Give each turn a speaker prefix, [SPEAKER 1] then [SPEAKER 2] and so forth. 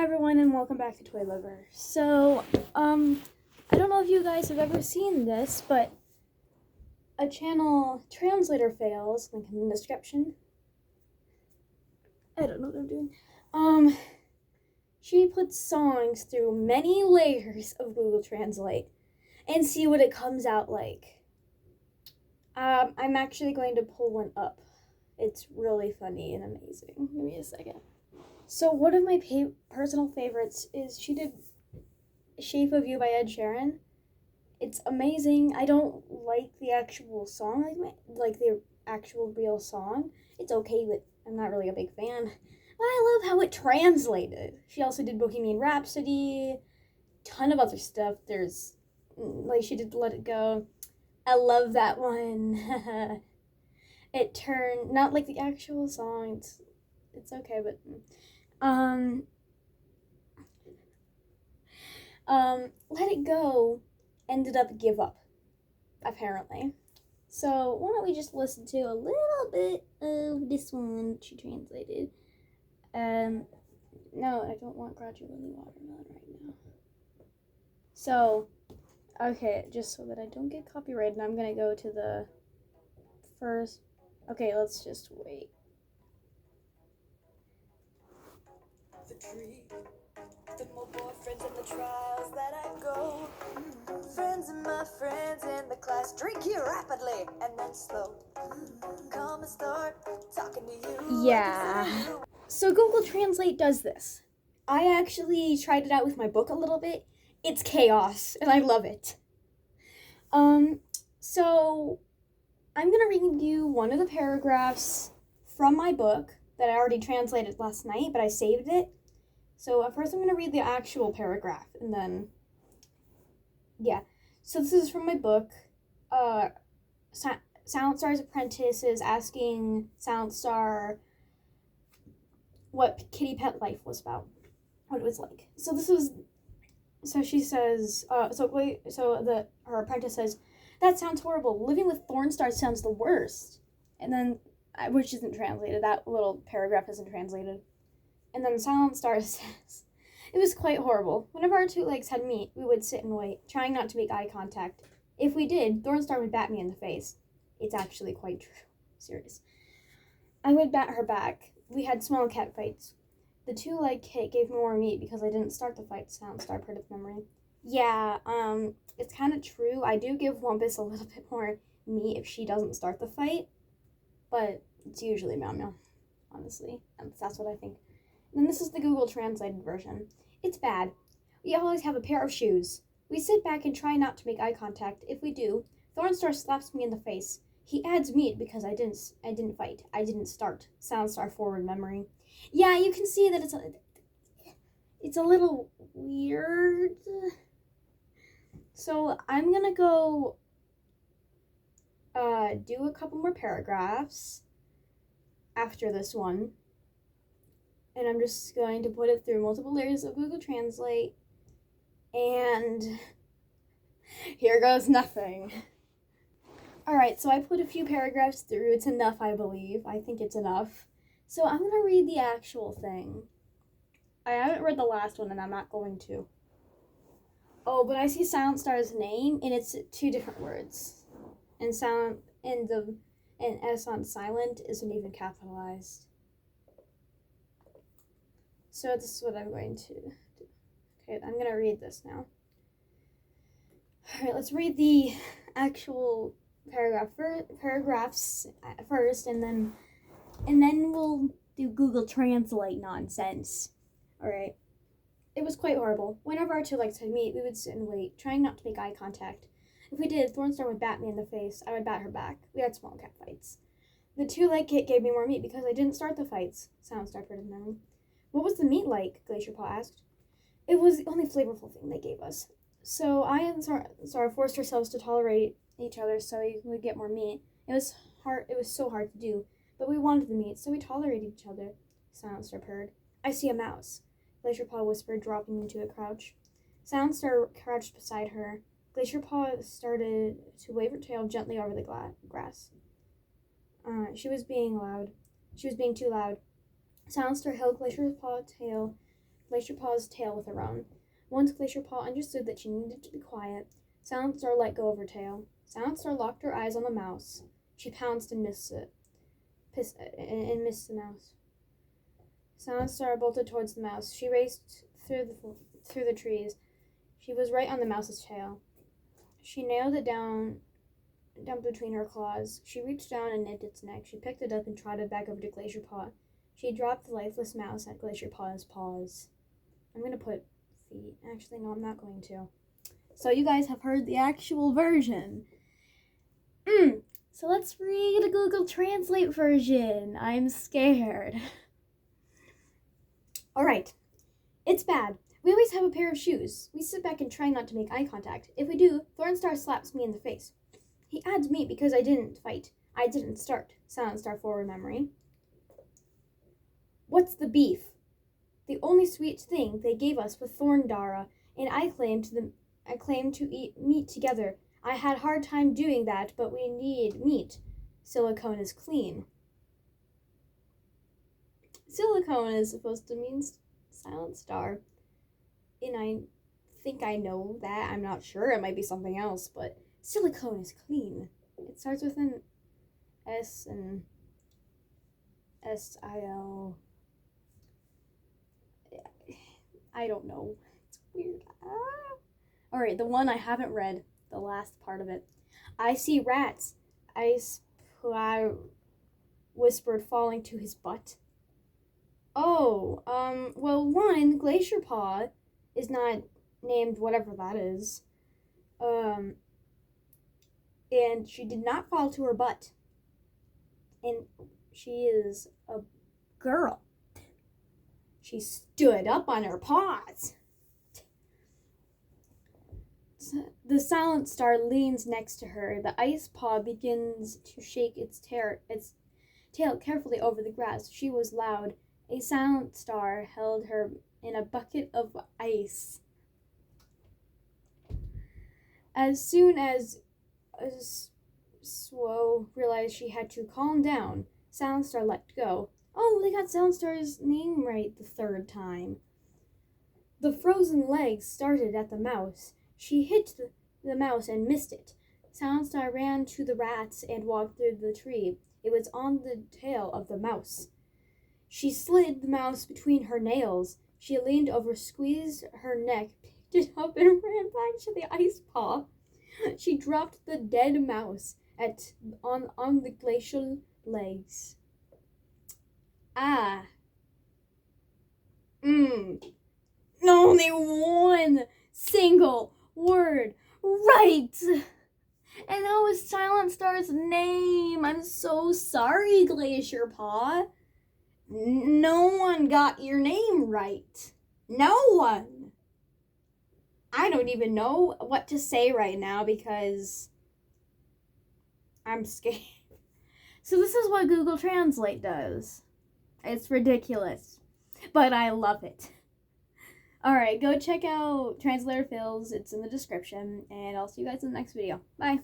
[SPEAKER 1] Hi everyone and welcome back to Toy Lover. So, I don't know if you guys have ever seen this, but a channel translator fails, link in the description. I don't know what I'm doing. She puts songs through many layers of Google Translate and see what it comes out like. I'm actually going to pull one up. It's really funny and amazing. Give me a second. So one of my personal favorites is she did Shape of You by Ed Sheeran. It's amazing. I don't like the actual song, like the actual real song. It's okay, but I'm not really a big fan. But I love how it translated. She also did Bohemian Rhapsody, ton of other stuff. There's, like, she did Let It Go. I love that one. It turned, not like the actual song. It's okay, but Let It Go ended up Give Up, apparently. So why don't we just listen to a little bit of this one she translated. No, I don't want Gradually Watermelon right now. So, okay, just so that I don't get copyrighted, I'm gonna go to the first. Okay, let's just wait.
[SPEAKER 2] The more boyfriends and the trials that I go. Friends and my friends in the class drink you rapidly and then slow. Come and start talking to you.
[SPEAKER 1] Yeah. So Google Translate does this. I actually tried it out with my book a little bit. It's chaos, and I love it. So I'm gonna read you one of the paragraphs from my book that I already translated last night, but I saved it. So at first I'm gonna read the actual paragraph, and then, yeah. So this is from my book. Soundstar's apprentice is asking Soundstar what kitty pet life was about, what it was like. So she says, her apprentice says, "That sounds horrible. Living with Thornstar sounds the worst." And then, which isn't translated, that little paragraph isn't translated. And then Soundstar says, "It was quite horrible. Whenever our two legs had meat, we would sit and wait, trying not to make eye contact. If we did, Thornstar would bat me in the face. It's actually quite true. Serious. I would bat her back. We had small cat fights. The two-leg kit gave me more meat because I didn't start the fight," Soundstar put of memory. Yeah, it's kind of true. I do give Wumpus a little bit more meat if she doesn't start the fight, but it's usually Meow Meow, honestly. And that's what I think. And this is the Google translated version. It's bad. We always have a pair of shoes. We sit back and try not to make eye contact. If we do, Thornstar slaps me in the face. He adds meat because I didn't fight. I didn't start. Soundstar forward memory. Yeah, you can see that it's a little weird. So I'm gonna go do a couple more paragraphs after this one. And I'm just going to put it through multiple layers of Google Translate. And here goes nothing. Alright, so I put a few paragraphs through. It's enough, I believe. I think it's enough. So I'm going to read the actual thing. I haven't read the last one, and I'm not going to. Oh, but I see Soundstar's name, and it's two different words. And S on silent isn't even capitalized. So this is what I'm going to do. Okay, I'm going to read this now. Alright, let's read the actual paragraphs first, and then we'll do Google Translate nonsense. Alright. It was quite horrible. Whenever our two legs had meat, we would sit and wait, trying not to make eye contact. If we did, Thornstar would bat me in the face. I would bat her back. We had small cat fights. The two-leg kit gave me more meat because I didn't start the fights, Soundstar put in memory. What was the meat like? Glacier Paw asked. It was the only flavorful thing they gave us. So I and Sora forced ourselves to tolerate each other so we would get more meat. It was so hard to do, but we wanted the meat, so we tolerated each other, Soundstar purred. I see a mouse, Glacier Paw whispered, dropping into a crouch. Soundstar crouched beside her. Glacier Paw started to wave her tail gently over the grass. She was being too loud. Soundstar held Glacier Paw's tail Glacier Paw's tail with her own. Once Glacier Paw understood that she needed to be quiet, Silent Star let go of her tail. Silent Star locked her eyes on the mouse. She pounced and missed the mouse. Silent Star bolted towards the mouse. She raced through the trees. She was right on the mouse's tail. She nailed it down between her claws. She reached down and nipped its neck. She picked it up and trotted back over to Glacier Paw. She dropped the lifeless mouse at Glacier Paw's paws. I'm going to put feet. Actually, no, I'm not going to. So you guys have heard the actual version. So let's read a Google Translate version. I'm scared. Alright. It's bad. We always have a pair of shoes. We sit back and try not to make eye contact. If we do, Thornstar slaps me in the face. He adds me because I didn't fight. I didn't start. Silent Star forward memory. What's the beef? The only sweet thing they gave us was Thorndara, and I claimed to eat meat together. I had a hard time doing that, but we need meat. Silicone is clean. Silicone is supposed to mean Silent Star. And I think I know that. I'm not sure. It might be something else, but silicone is clean. It starts with an S and S-I-L. I don't know. It's weird. Alright, the one I haven't read. The last part of it. I see rats. I whispered, falling to his butt. Oh, well, one, Glacier Paw is not named whatever that is. And she did not fall to her butt. And she is a girl. She stood up on her paws. The Silent Star leans next to her. The ice paw begins to shake its tail carefully over the grass. She was loud. A Silent Star held her in a bucket of ice. As soon as Swow realized she had to calm down, Silent Star let go. Oh, they got Silent Star's name right the third time. The frozen legs started at the mouse. She hit the mouse and missed it. Silent Star ran to the rats and walked through the tree. It was on the tail of the mouse. She slid the mouse between her nails. She leaned over, squeezed her neck, picked it up, and ran back to the ice paw. She dropped the dead mouse on the glacial legs. Only one single word right. And that was Silent Star's name. I'm so sorry, Glacier Paw. No one got your name right. No one. I don't even know what to say right now because I'm scared. So this is what Google Translate does. It's ridiculous, but I love it. Alright, go check out Translator Fills. It's in the description, and I'll see you guys in the next video. Bye.